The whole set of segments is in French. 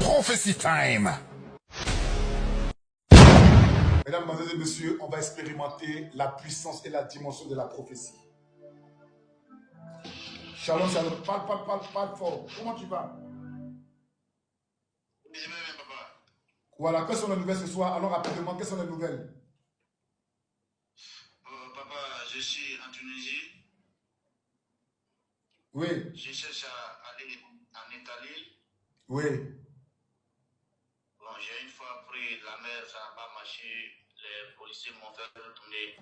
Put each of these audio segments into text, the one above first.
Prophecy Time. Mesdames, Mesdemoiselles et Messieurs, on va expérimenter la puissance et la dimension de la prophétie. Shalom, shalom. Parle fort. Comment tu vas? Voilà, quelles sont les nouvelles ce soir? Alors rapidement, quelles sont les nouvelles? Papa, je suis en Tunisie. Oui. Je cherche à aller en Italie. Oui. Bon, j'ai une fois pris la mer, ça n'a pas marché. Les policiers m'ont fait retourner.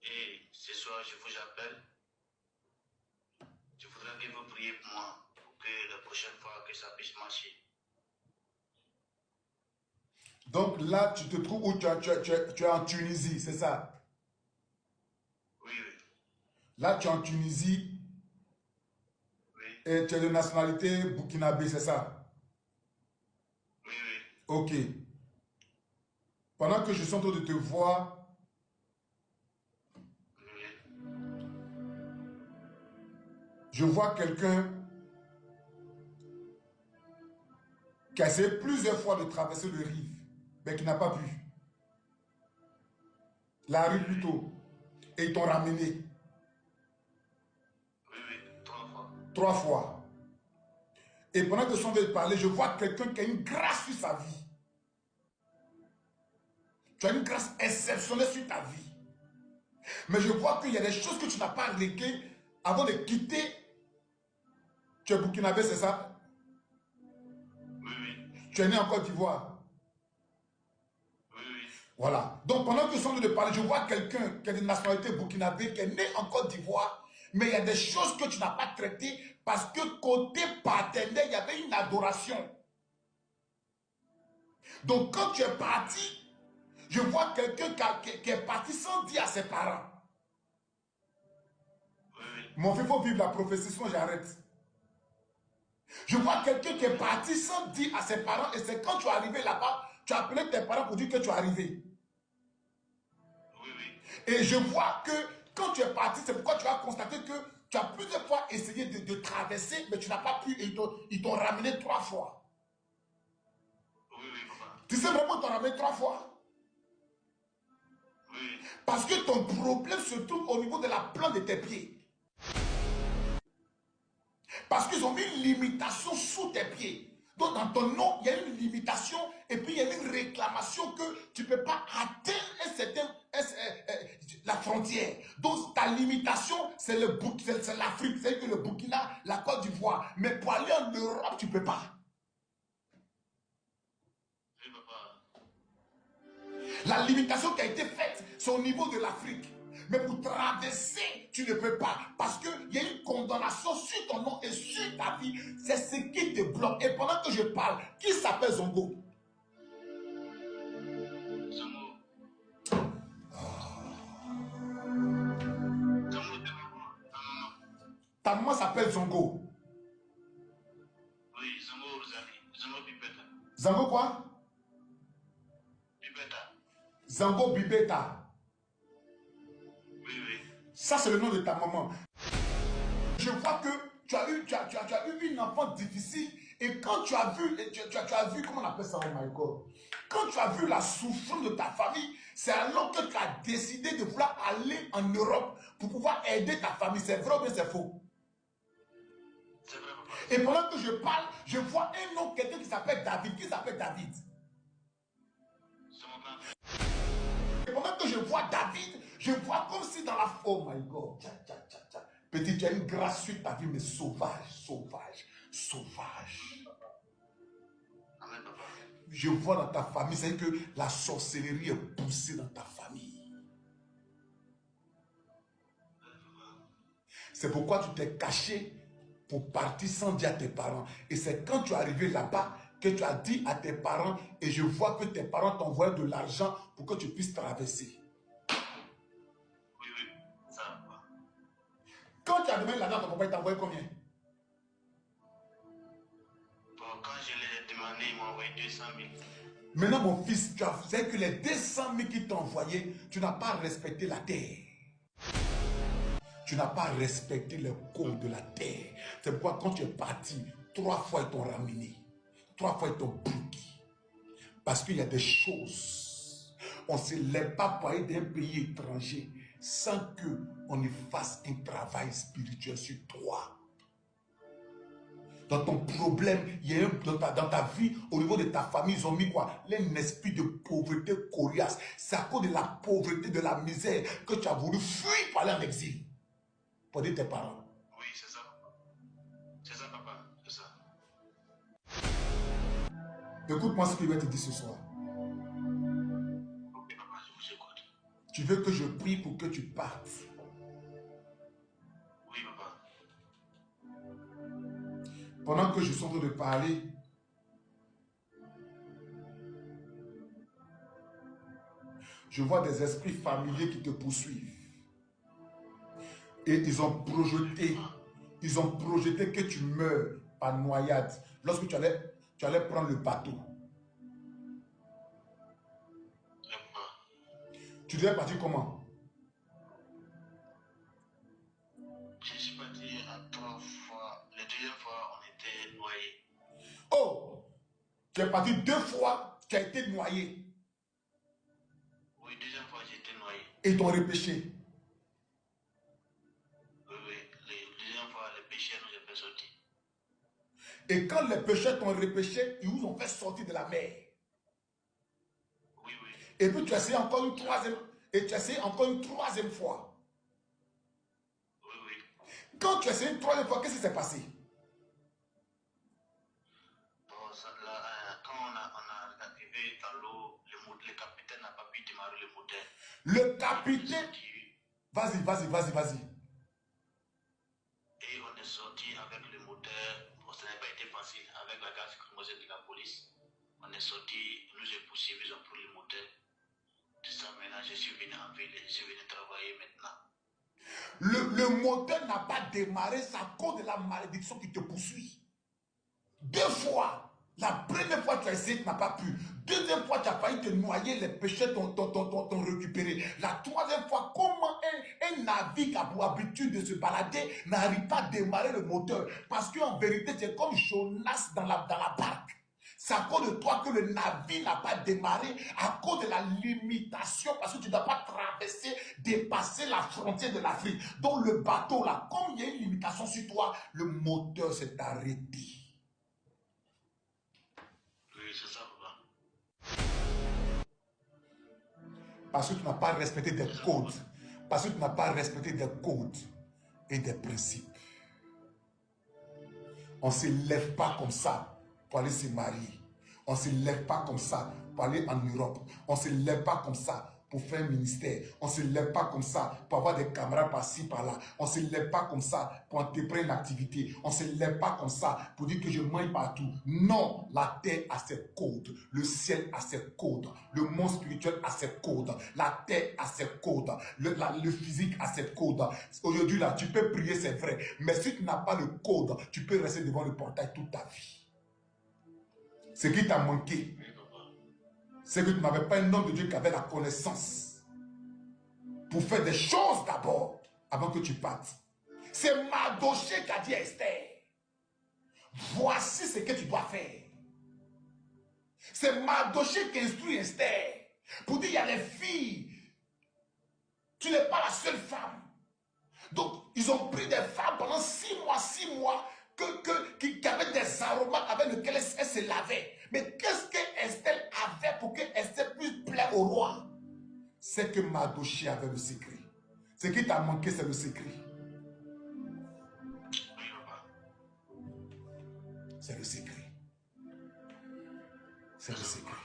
Et ce soir, je vous appelle. Je voudrais que vous priez pour moi, pour que la prochaine fois, que ça puisse marcher. Donc là, tu te trouves où? Tu es en Tunisie, c'est ça? Oui, oui. Là, tu es en Tunisie. Oui. Et tu es de nationalité burkinabé, c'est ça? Oui, oui. Ok. Pendant que je suis en train de te voir, je vois quelqu'un qui a essayé plusieurs fois de traverser le rive, mais qui n'a pas pu. La rue plutôt. Et ils t'ont ramené. Oui, oui, 3 fois. 3 fois. Et pendant que je suis en train de parler, je vois quelqu'un qui a une grâce sur sa vie. Tu as une grâce exceptionnelle sur ta vie. Mais je vois qu'il y a des choses que tu n'as pas réglées avant de quitter. Tu es burkinabé, c'est ça? Oui, oui. Tu es né en Côte d'Ivoire. Oui, oui. Voilà. Donc pendant que je suis en train de parler, je vois quelqu'un qui a une nationalité burkinabé, qui est né en Côte d'Ivoire, mais il y a des choses que tu n'as pas traitées parce que côté paternel, il y avait une adoration. Donc quand tu es parti, je vois quelqu'un qui est parti sans dire à ses parents. Oui, oui. Mon fils, il faut vivre la prophétie, sinon j'arrête. Je vois quelqu'un qui est parti sans dire à ses parents, et c'est quand tu es arrivé là-bas, tu as appelé tes parents pour dire que tu es arrivé. Oui, oui. Et je vois que quand tu es parti, c'est pourquoi tu as constaté que tu as plusieurs fois essayé de traverser, mais tu n'as pas pu, et ils t'ont ramené 3 fois. Oui, oui, papa. Tu sais vraiment qu'ils t'ont ramené 3 fois? Oui. Parce que ton problème se trouve au niveau de la plante de tes pieds. Parce qu'ils ont mis une limitation sous tes pieds. Donc dans ton nom, il y a une limitation et puis il y a une réclamation que tu ne peux pas atteindre la frontière. Donc ta limitation, c'est l'Afrique, c'est que le Burkina, la Côte d'Ivoire. Mais pour aller en Europe, tu ne peux pas. Oui, papa. La limitation qui a été faite, c'est au niveau de l'Afrique. Mais pour traverser, tu ne peux pas. Parce qu'il y a une condamnation sur ton nom et sur ta vie. C'est ce qui te bloque. Et pendant que je parle, qui s'appelle Zongo? Zongo. Zongo, ta maman. Ta maman s'appelle Zongo. Oui, Zongo Rosalie. Zongo Bibeta. Zango quoi? Bibeta. Zango Bibeta. Oui, oui. Ça, c'est le nom de ta maman. Je vois que tu as eu une enfant difficile. Et quand tu as vu, tu as vu, comment on appelle ça, oh my God? Quand tu as vu la souffrance de ta famille, c'est alors que tu as décidé de vouloir aller en Europe pour pouvoir aider ta famille. C'est vrai ou bien c'est faux? C'est vrai, papa. Et pendant que je parle, je vois un nom, quelqu'un qui s'appelle David. Qui s'appelle David? C'est mon grand frère. Et pendant que je vois David, je vois comme si dans la... Oh my God. Tcha, tcha, tcha, tcha. Petit, tu as une grâce sur ta vie, mais sauvage, sauvage, sauvage. Amen, papa. Je vois dans ta famille, c'est que la sorcellerie est poussée dans ta famille. C'est pourquoi tu t'es caché pour partir sans dire à tes parents. Et c'est quand tu es arrivé là-bas que tu as dit à tes parents, et je vois que tes parents t'envoient de l'argent pour que tu puisses traverser. Oui, oui. Ça, papa. Quand tu as demandé l'argent à ton papa, il t'a envoyé combien? Bon, quand je l'ai demandé, il m'a envoyé 200 000. Maintenant, mon fils, tu as fait que les 200 000 qu'il t'a envoyé, tu n'as pas respecté la terre. Tu n'as pas respecté le code de la terre. C'est pourquoi quand tu es parti, 3 fois ils t'ont ramené. 3 fois, ils t'ont bloqué. Parce qu'il y a des choses. On ne se lève pas pour aller d'un pays étranger sans qu'on ne fasse un travail spirituel sur toi. Dans ton problème, il y a dans ta vie, au niveau de ta famille, ils ont mis quoi? Un esprit de pauvreté coriace. C'est à cause de la pauvreté, de la misère que tu as voulu fuir pour aller en exil. Pour dire tes parents. Oui, c'est ça. C'est ça, papa. C'est ça. Écoute-moi ce que je vais te dire ce soir. Ok, papa, je vous écoute. Tu veux que je prie pour que tu partes. Oui, papa. Pendant que je suis en train de parler, je vois des esprits familiers qui te poursuivent. Et ils ont projeté que tu meurs par noyade lorsque tu allais prendre le bateau. Tu devais partir comment? Je suis parti à 3 fois. La deuxième fois, on était noyés. Oh! Tu es parti 2 fois, tu as été noyé. Oui, deuxième fois, j'ai été noyé. Et ils t'ont repêché. Oui, oui. La deuxième fois, les pécheurs nous ont fait sortir. Et quand les pécheurs t'ont repêché, ils vous ont fait sortir de la mer. Oui, oui. Et puis tu as essayé encore une troisième. Et tu as essayé encore une troisième fois. Oui, oui. Quand tu as essayé une troisième fois, qu'est-ce qui s'est passé? Bon, ça, là, quand on a arrivé dans l'eau, le capitaine n'a pas pu démarrer le moteur. Le capitaine... Vas-y. Et on est sorti avec le moteur. Bon, ça n'a pas été facile. Avec la garde lacrymogène de la police. On est sorti, nous ont poursuivis, ils ont pris le moteur. Tout ça, maintenant, je suis venu en ville et je suis venu travailler maintenant. Le moteur n'a pas démarré, c'est à cause de la malédiction qui te poursuit. 2 fois. La première fois, tu as essayé, tu n'as pas pu. Deuxième fois, tu as failli te noyer, les péchés t'ont récupéré. La troisième fois, comment un navire qui a pour habitude de se balader n'arrive pas à démarrer le moteur? Parce qu'en vérité, c'est comme Jonas dans la barque. C'est à cause de toi que le navire n'a pas démarré, à cause de la limitation, parce que tu ne dois pas traverser, dépasser la frontière de l'Afrique. Donc le bateau là, comme il y a une limitation sur toi, le moteur s'est arrêté. Oui, c'est ça, papa. Parce que tu n'as pas respecté des codes. Parce que tu n'as pas respecté des codes et des principes. On ne se lève pas comme ça pour aller se marier. On ne se lève pas comme ça pour aller en Europe. On ne se lève pas comme ça pour faire un ministère. On ne se lève pas comme ça pour avoir des camarades par-ci, par-là. On ne se lève pas comme ça pour entreprendre une activité. On ne se lève pas comme ça pour dire que je mange partout. Non, la terre a ses codes. Le ciel a ses codes. Le monde spirituel a ses codes. La terre a ses codes. Le physique a ses codes. Aujourd'hui, là, tu peux prier, c'est vrai. Mais si tu n'as pas le code, tu peux rester devant le portail toute ta vie. Ce qui t'a manqué, c'est que tu n'avais pas un homme de Dieu qui avait la connaissance pour faire des choses d'abord avant que tu partes. C'est Mardochée qui a dit à Esther, voici ce que tu dois faire. C'est Mardochée qui instruit Esther pour dire, il y a les filles, tu n'es pas la seule femme. Donc, ils ont pris des femmes pendant 6 mois, qui avaient des aromates avec lesquels elle se lavait. Mais qu'est-ce que Esther avait pour que Esther puisse plaire au roi? C'est que Mardochée avait le secret. Ce qui t'a manqué, c'est le secret. C'est le secret. C'est le secret.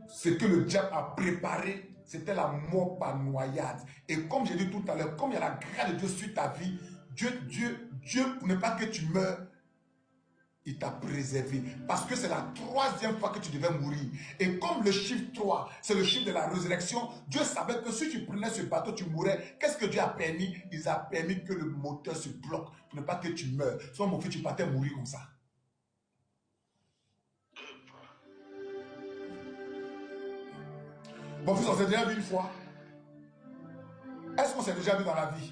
Ce que le diable a préparé, c'était la mort par noyade. Et comme j'ai dit tout à l'heure, comme il y a la grâce de Dieu sur ta vie, Dieu, pour ne pas que tu meurs, il t'a préservé. Parce que c'est la 3e fois que tu devais mourir. Et comme le chiffre 3, c'est le chiffre de la résurrection, Dieu savait que si tu prenais ce bateau, tu mourrais. Qu'est-ce que Dieu a permis? Il a permis que le moteur se bloque pour ne pas que tu meurs. Sinon, mon fils, tu partais mourir comme ça. Mon fils, on s'est déjà vu une fois. Est-ce qu'on s'est déjà vu dans la vie?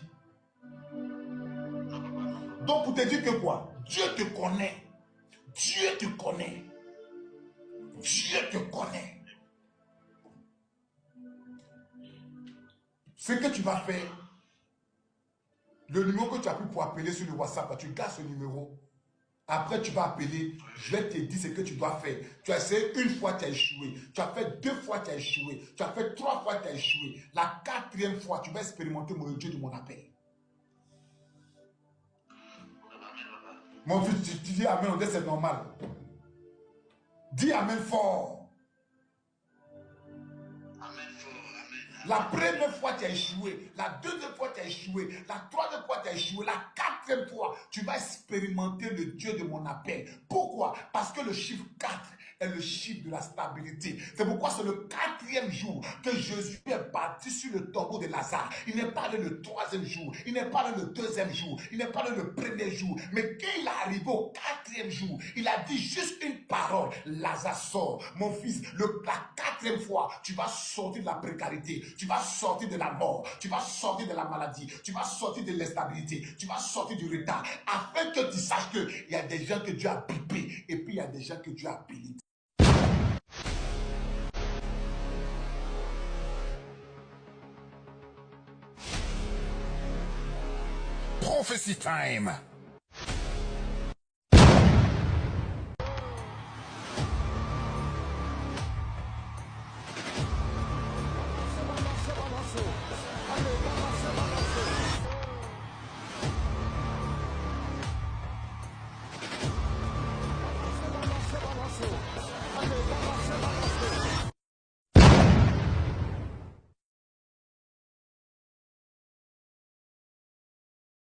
Donc, pour te dire que quoi? Dieu te connaît. Dieu te connaît. Dieu te connaît. Ce que tu vas faire, le numéro que tu as pris pour appeler sur le WhatsApp, tu gardes ce numéro. Après, tu vas appeler, je vais te dire ce que tu dois faire. Tu as essayé une fois, tu as échoué. Tu as fait 2 fois, tu as échoué. Tu as fait 3 fois, tu as échoué. La 4e fois, tu vas expérimenter le Dieu de mon appel. Mon fils, tu dis Amen, c'est normal. Dis Amen fort. La première fois, tu as échoué. La 2e fois, tu as échoué. La 3e fois, tu as échoué. La 4e fois, tu vas expérimenter le Dieu de mon appel. Pourquoi? Parce que le chiffre 4 est le chiffre de la stabilité. C'est pourquoi c'est le 4e jour que Jésus est parti sur le tombeau de Lazare. Il n'est pas allé le 3e jour. Il n'est pas allé le 2e jour. Il n'est pas allé le 1er jour. Mais quand il est arrivé au 4e jour, il a dit juste une parole. Lazare sort. Mon fils, la 4e fois, tu vas sortir de la précarité. Tu vas sortir de la mort. Tu vas sortir de la maladie. Tu vas sortir de l'instabilité. Tu vas sortir du retard. Afin que tu saches qu'il y a des gens que Dieu a pipés. Et puis il y a des gens que Dieu a bénis. Prophecy time.